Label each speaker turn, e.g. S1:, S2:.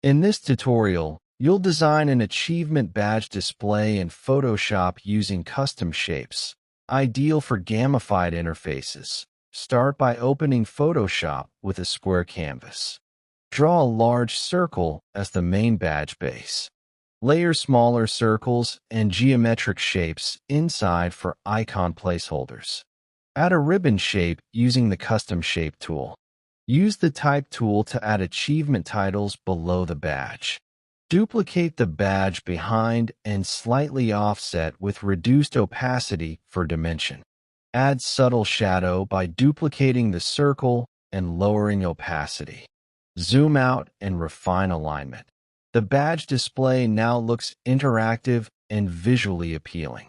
S1: In this tutorial, you'll design an achievement badge display in Photoshop using custom shapes, ideal for gamified interfaces. Start by opening Photoshop with a square canvas. Draw a large circle as the main badge base. Layer smaller circles and geometric shapes inside for icon placeholders. Add a ribbon shape using the Custom Shape tool. Use the Type tool to add achievement titles below the badge. Duplicate the badge behind and slightly offset with reduced opacity for dimension. Add subtle shadow by duplicating the circle and lowering opacity. Zoom out and refine alignment. The badge display now looks interactive and visually appealing.